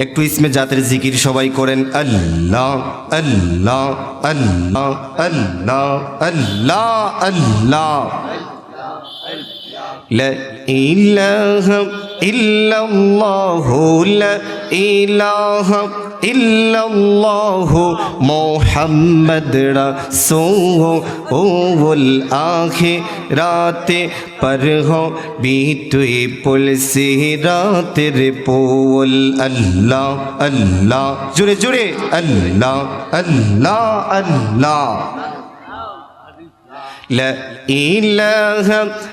একটু ইসমে জাতের জিকির সবাই করেন আল্লাহ আল্লাহ আল্লাহ আল্লাহ আল্লাহ আল্লাহ লা ইলাহা ইল্লাল্লাহু লা ইলাহা ইল্লাল্লাহু মুহাম্মদ রাসূলুল আখিরাতে पर हो बीतुई पुल सिरातेर पोल अल्लाह अल्लाह जुड़े जुड़े अल्लाह अल्लाह अल्लाह لا إله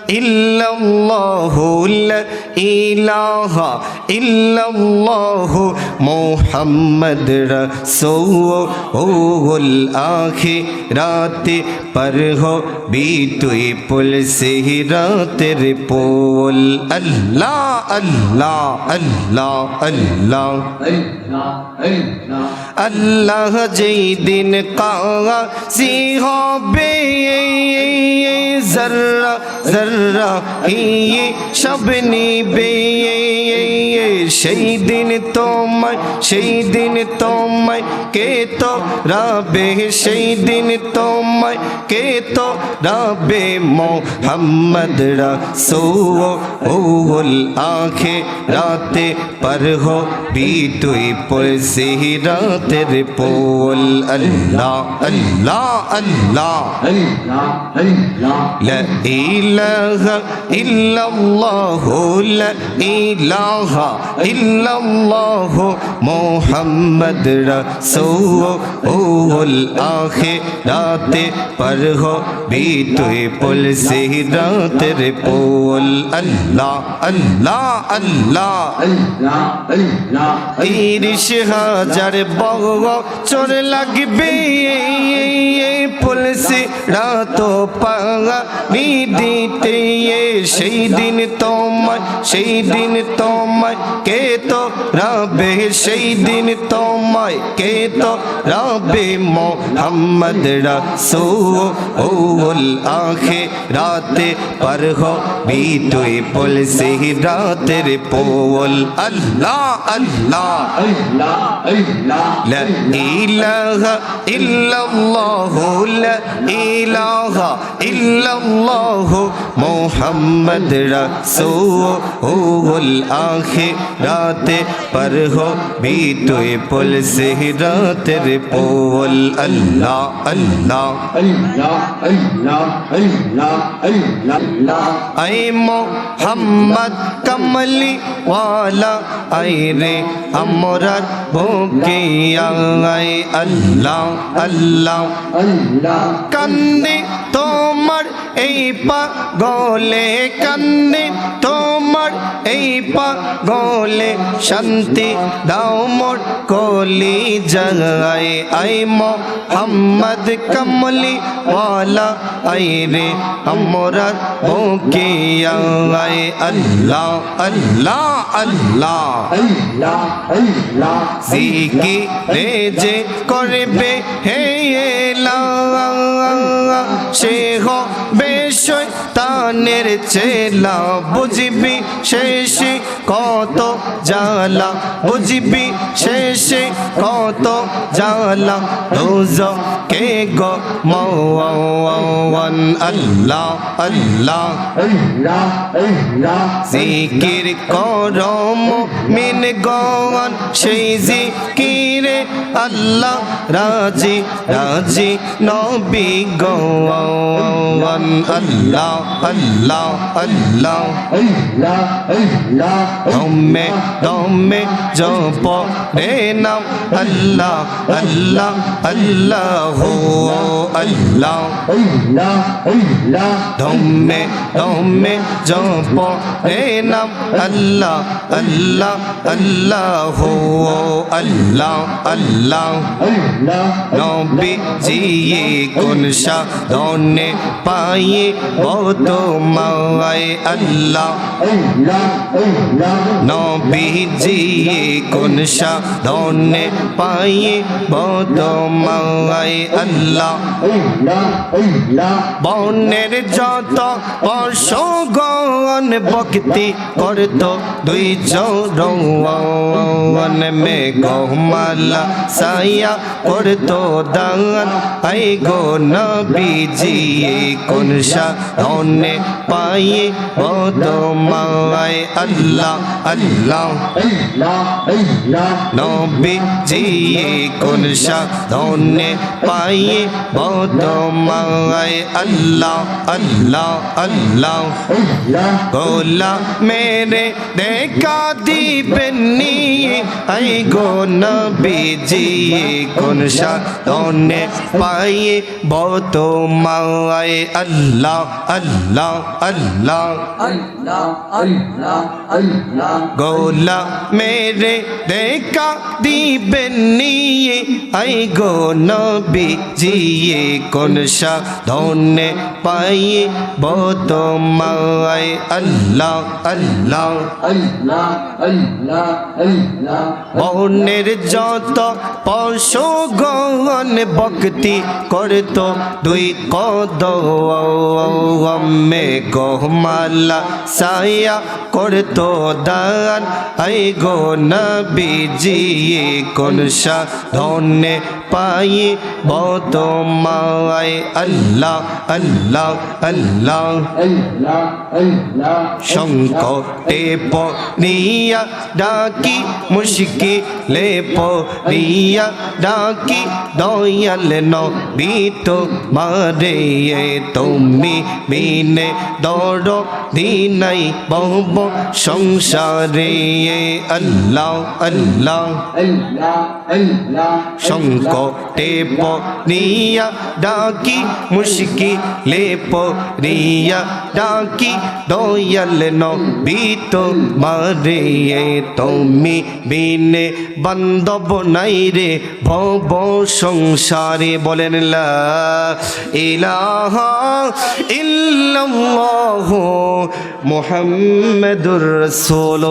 إلا الله لا إله إلا الله محمد رسول الآخرات पर हो बीतुई पुल सिरातेर पोल अल्लाह अल्लाह अल्लाह अल्लाह अल्लाह যেই দিন কাজী হবে जर्रा जर्रा ये सब निबे সেই দিন তোমায় কে তো রাবে সেই দিন তোমায় কে তো রাবে মোহাম্মদ রাসূলুল আখিরাতে पर हो बीतुई पुल सिरातेर पोल अल्लाह अल्लाह अल्लाह لا إله إلا الله لا إله إلا الله محمد رسول الآخرات पर हो बीतुई पुल सिरातेर पोल अल्लाह अल्लाह अल्लाह তিরিশ হাজার বছর লাগবে পুল সিরাত পানি দিতে সেই দিন তোমায় কে তো রাবে সেই দিন তোমায় কে তো রাবে মোহাম্মদ রাসূলুল আখিরাতে पर हो बीतुई पुल सिरातेर पोल अल्लाह अल्लाह لا إله إلا الله لا إله إلا الله محمد رسول الآخرات पर हो बीतुई पुल सिरातेर पोल अल्लाह अल्लाह ऐ मोहम्मद कमली वाला ऐ रे अमरत भोगिया ऐ अल्लाह अल्लाह कन्ने तोमर এই পাগলে কান্নে তোমার এই পাগলে শান্তি দাও মোর কলি জাগায় আই মোহাম্মদ কমলি ওয়ালা আই রে আমরা ভোগিয়া আই আল্লাহ আল্লাহ আল্লাহ জিকিরে যে করবে হে সে হবে শয়তানের চেলা বুঝবি শেষে কত জ্বালা বুঝবি শেষে কত জ্বালা দোজকে গো মওয়ান আল্লাহ আল্লাহ জিকির করো মুমিন গণ সেই জিকিরে আল্লাহ রাজি রাজি নবী গণ अल्लाह अल्लाह अल्लाह दमे दमे जप रे नाम अल्लाह अल्लाह अल्लाह हो अल्लाह दमे दमे जप रे नाम अल्लाह अल्लाह अल्लाह हो अल्लाह আল্লাহ নবীজি কোন সাধনে পায়ে তোমায় আল্লাহ নবীজি কোন সাধনে পায়ে তোমায় আল্লাহ বনের যত পশুগণ ভক্তি করত দুই চরণ মে গোমালা সায়া করত দান আই গো নবীজি কোন সাধনে পায়ে তোমায় আল্লাহ আল্লাহ নবীজি কোন সাধনে পায়ে তোমায় আল্লাহ আল্লাহ আল্লাহ গোলা মেরে দেখা দিবেন নিয়ে আই গো নবীজি কোন সাধনে পায়ে তোমায় আল্লাহ আল্লাহ আল্লাহ গোলা মেরে দেখা দিবেন নিয়ে আই গো নবীজি কোন সাধনে পায়ে তোমায় আল্লাহ আল্লাহ বনের যত পশুগণ ভক্তি করত দুই কদমে গোমালা সায়া করত দান আই গো নবীজি কোন সাধনে পায়ে তোমায় আল্লাহ আল্লাহ আল্লাহ সংকটে পড়িয়া ডাকি মুশকিলে পড়িয়া ডাকি দয়াল নবী তোমারে তুমি বিনে দর দিনাই বহুব সংসারে আল্লাহ আল্লাহ সংকটে পড়িয়া ডাকি মুশকিলে পড়িয়া ডাকি দয়াল নবী তোমারে তুমি বিনে বান্ধব নাই রে ভব সংসারে বলেন লা ইলাহা ইল্লাল্লাহু মুহাম্মাদুর রাসূল।